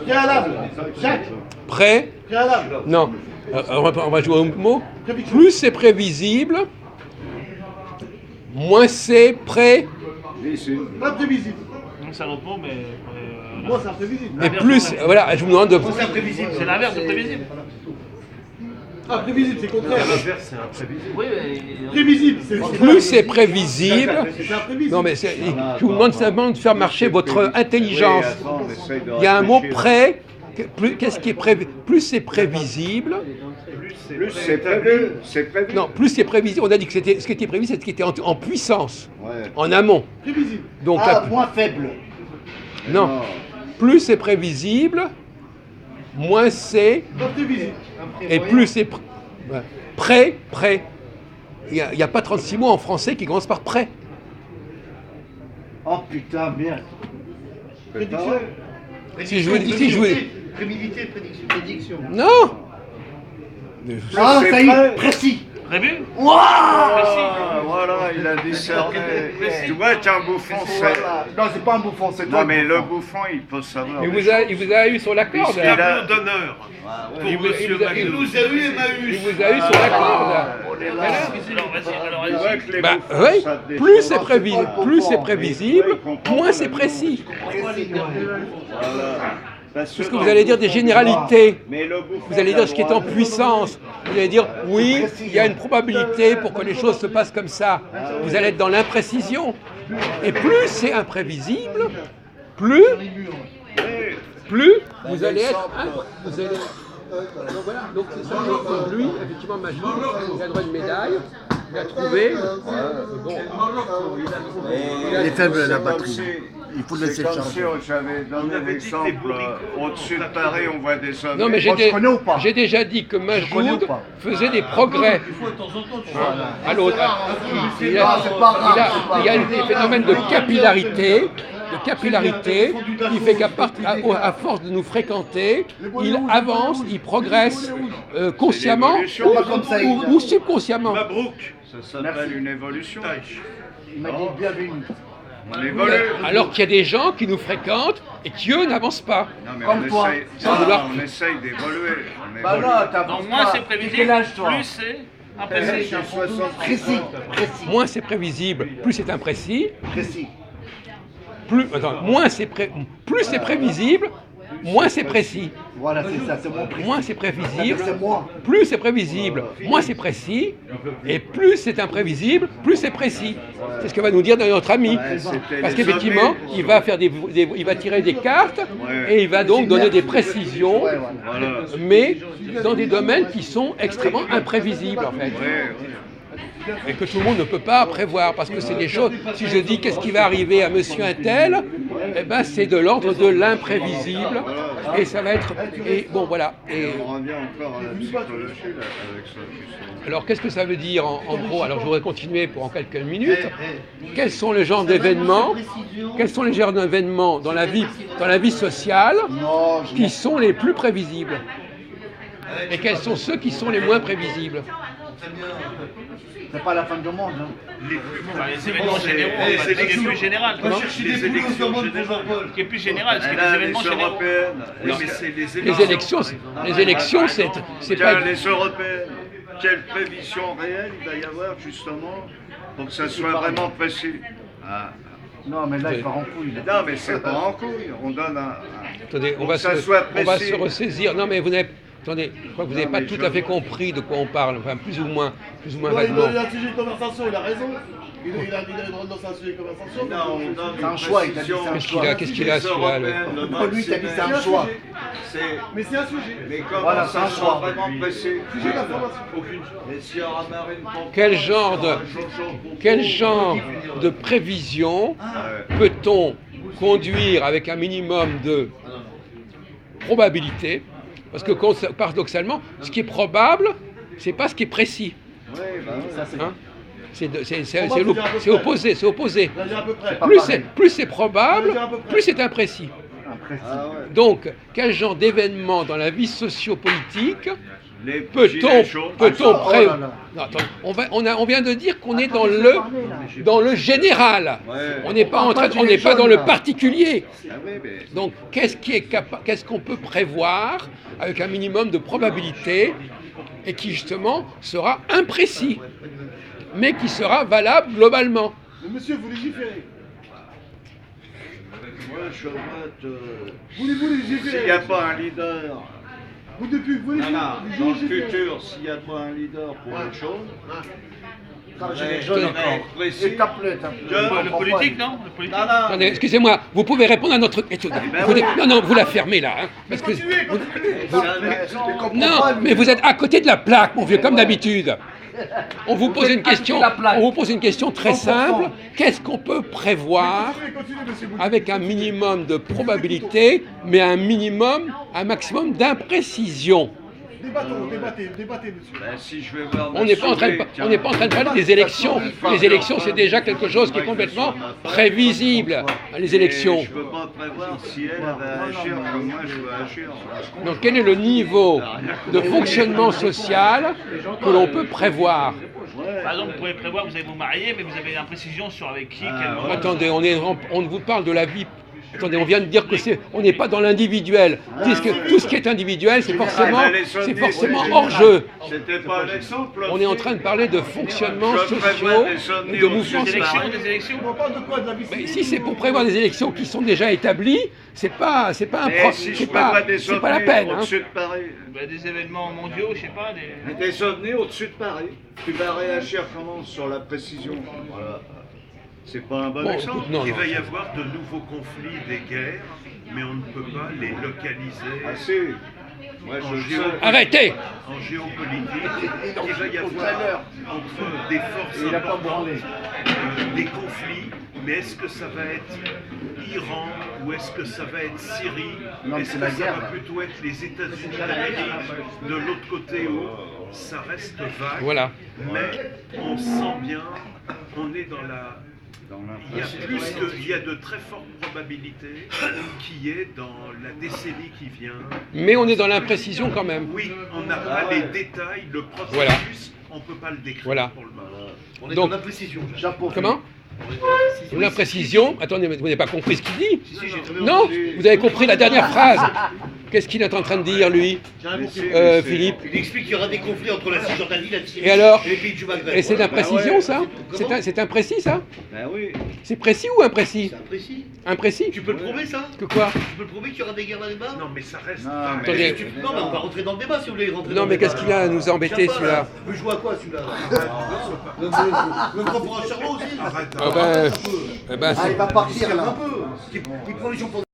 Préalable. Jacques. Pré. Préalable. Non. On va jouer au mot. Plus c'est prévisible, moins c'est pré. Pas prévisible. C'est un autre mot, mais. Moi, c'est imprévisible. Et plus, voilà, je vous demande de. C'est imprévisible. C'est l'inverse de prévisible. Imprévisible, c'est contraire. L'inverse, c'est imprévisible. Oui, mais. Prévisible, c'est Plus c'est prévisible. C'est imprévisible. Non, mais je vous demande simplement de faire marcher votre intelligence. Il y a un mot pré. Qu'est-ce qui est prévu? Plus c'est prévisible. Plus c'est prévu. C'est prévu. Non, plus c'est prévisible. On a dit que c'était ce qui était prévu, c'est ce qui était en puissance, Ouais. en amont. Prévisible. Donc, Moins faible. non. Plus c'est prévisible, moins c'est. Pas prévisible. Et plus c'est prêt. Il n'y a pas 36 mots en français qui commencent par prêt. Oh putain, merde. Prédiction. Si je vous dis. Prémédité, prédiction. Non. Ah, ça y est, précis. Prévu? Ah, voilà, il a discerné. Tu vois qu'un bouffon, c'est. Non, c'est pas un bouffon, c'est toi. Non, mais le bouffon, il peut savoir. Il vous a eu sur la corde. Puisqu'il a- Tableau d'honneur. Il Pour vous- monsieur il vous a- Magnus. Il nous a eu Il Emmaüs. vous a eu sur la corde. Alors, vas-y, alors, Tu vois allez-y. que les Bah bouffons, oui, ça te plus déchire. c'est prévisible, moins c'est précis. Voilà. Parce que vous allez dire des généralités. Mais le bouffon, Vous allez dire ce qui est en puissance. Vous allez dire oui, il y a une probabilité pour que les choses se passent comme ça. Vous allez être dans l'imprécision. Et plus c'est imprévisible, plus vous allez être. Vous allez. Donc voilà, donc c'est ça. Donc lui, effectivement, Majid, il a droit à une médaille. Il a trouvé. Bon. Il est faible la C'est batterie. comme si- Il faut le laisser C'est comme charger. si j'avais donné l'exemple, au-dessus de Paris, on voit des hommes. Non, mais Moi, je connais ou pas j'ai déjà dit que connais ou Majoud pas faisait des progrès. À l'autre. Il a des phénomènes de capillarité. Qui fait qu'à force de nous fréquenter, il avance, il progresse consciemment ou subconsciemment. Mabrouk. Ça s'appelle une évolution. Il m'a dit bienvenue. On évolue. Alors qu'il y a des gens qui nous fréquentent et qui eux n'avancent pas. Non, mais Comme toi. on essaye d'évoluer. On Bah évolue. non, t'as Donc, moins c'est prévisible, Quel âge, toi plus c'est imprécis. Précis. Moins c'est prévisible, plus c'est imprécis. Précis. Plus c'est prévisible, moins c'est précis. Voilà, c'est ça, c'est moins précis. Moins c'est prévisible, C'est moi. plus c'est prévisible, moins c'est précis, et plus c'est imprévisible, plus c'est précis. C'est ce que va nous dire notre ami. Parce qu'effectivement, il va faire il va tirer des cartes et il va donc donner des précisions, mais dans des domaines qui sont extrêmement imprévisibles en fait. Et que tout le monde ne peut pas prévoir, parce que c'est des choses. Si je dis qu'est-ce qui va arriver à monsieur un tel, eh ben c'est de l'ordre de l'imprévisible, et ça va être. Et bon voilà. Et On revient encore à la psychologie là, avec ça. alors qu'est-ce que ça veut dire en gros? Alors je voudrais continuer pour en quelques minutes. Quels sont les genres d'événements? Quels sont les genres d'événements dans la vie sociale qui sont les plus prévisibles? Et quels sont ceux qui sont les moins prévisibles? C'est pas la fin du monde. Hein. Les événements généraux, ce qui est plus général. Les élections générales. Ce qui est plus général, ce qui est des événements généraux. européennes. Oui, mais c'est Les élections, c'est pas. Les européennes. Quelle prévision réelle il va y avoir justement pour que ça soit vraiment précis? Non, mais là, il part en couille. là. Non, mais c'est pas en couille. On donne un. Attendez, on Pour va que ça soit se précis. ressaisir. Non, mais vous n'avez. Attendez, je crois que vous n'avez pas tout à fait compris de quoi on parle, enfin plus ou moins vaguement. Il a un sujet de conversation, il a raison. Il a le droit de lancer un sujet de conversation. Non, on donne C'est un une choix, il a dit précision. c'est un choix. Qu'est-ce qu'il a celui-là le- Pour lui, t'as dit c'est un choix. Mais c'est un sujet. Mais comment Voilà, c'est ça un sera choix. vraiment précis? Sujet d'information. Et s'il y aura marine pompe- Quel genre de prévision peut-on conduire avec un minimum de probabilité? Parce que paradoxalement, ce qui est probable, c'est pas ce qui est précis. Oui, bah oui. Ça, c'est Hein? C'est opposé, c'est opposé. Là, j'ai à peu près. Plus c'est probable, plus c'est imprécis. Précis. Ah ouais. Donc, quel genre d'événement dans la vie sociopolitique Les Peut-on gilets jaunes. prévoir... Non, attends, on vient de dire qu'on est dans le général. Ouais. On n'est pas dans le particulier. Ah oui, mais Donc, qu'est-ce qu'on peut prévoir avec un minimum de probabilité et qui justement sera imprécis, mais qui sera valable globalement. Mais monsieur, vous légiférez. moi, je vote. Voulez-vous légiférer? S'il n'y a pas un leader, Vous depuis, vous non, non, dans le légiférez. futur, s'il n'y a pas un leader pour les choses, Précis. Le politique, non? Le politique. Attendez, excusez-moi, vous pouvez répondre à notre question. Non, vous la fermez là. Hein, parce que non, mais vous êtes à côté de la plaque, mon vieux, comme d'habitude. On vous pose une question très simple. Qu'est-ce qu'on peut prévoir Continuez, monsieur. avec un minimum de probabilité, mais un maximum d'imprécision? Débattez, monsieur. ben, si je vais voir. On n'est pas en train de parler des élections. Les élections, c'est déjà quelque chose qui est complètement prévisible. Les élections. Je ne peux pas prévoir si elle va agir comme moi je veux agir. Donc, quel est le niveau de fonctionnement social que l'on peut prévoir? Par exemple, vous pouvez prévoir, vous allez vous marier, mais vous avez l'imprécision sur avec qui, quel moment. Attendez, on vous parle de la vie. Attendez, on vient de dire que on n'est pas dans l'individuel. Tout ce qui est individuel, c'est forcément hors jeu. C'était pas un exemple. On est en train de parler de fonctionnement sociaux et de mouvements Des sociaux. élections, des élections. On parle de quoi? De la vie Mais civile? si c'est pour prévoir des élections qui sont déjà établies, c'est pas la peine. Hein. Au-dessus de Paris. Bah, des événements mondiaux, je sais pas, des... Des ovnis au-dessus de Paris. Tu vas réagir comment sur la précision? Voilà. C'est pas un bon Bon, exemple. écoute, non, Il non. va y avoir de nouveaux conflits, des guerres, mais on ne peut pas les localiser Ah si. Moi je en, le géo- sais. Arrêtez! en géopolitique. Il va y avoir entre des forces importantes des conflits, mais est-ce que ça va être Iran ou est-ce que ça va être Syrie? Est-ce que ça va plutôt être les États-Unis d'Amérique de l'autre côté où ça reste vague? Voilà. Mais on sent bien qu'on est dans la... Il y a de très fortes probabilités qui est dans la décennie qui vient. Mais on est dans l'imprécision quand même. Oui, on n'a pas les détails, le processus, Voilà. on ne peut pas le décrire Voilà. pour le moment. On est Donc- dans l'imprécision. Comment? L'imprécision. Attendez, mais vous n'avez pas compris ce qu'il dit? Non, vous avez compris la dernière phrase. Qu'est-ce qu'il est en train de dire, lui, Philippe? Il explique qu'il y aura des conflits entre la Cisjordanie, la Syrie Et alors? et les pays du Maghreb. Et c'est d'imprécision, ouais. ça? C'est imprécis, ça? Ben oui. C'est précis ou imprécis? C'est imprécis. Imprécis? Tu peux le prouver, ça? Que quoi? Tu peux le prouver qu'il y aura des guerres là-bas? Non, mais ça reste Non, vague. Attendez. Non, mais on va rentrer dans le débat si vous voulez rentrer Non, dans mais le débat. qu'est-ce qu'il a à nous embêter, Je sais pas, celui-là? là. Vous jouez à quoi, celui-là? Le grand pour un cerveau aussi. Arrête, Ah ben, eh ben, Ah, il va partir là. Un peu. Il prend les gens pour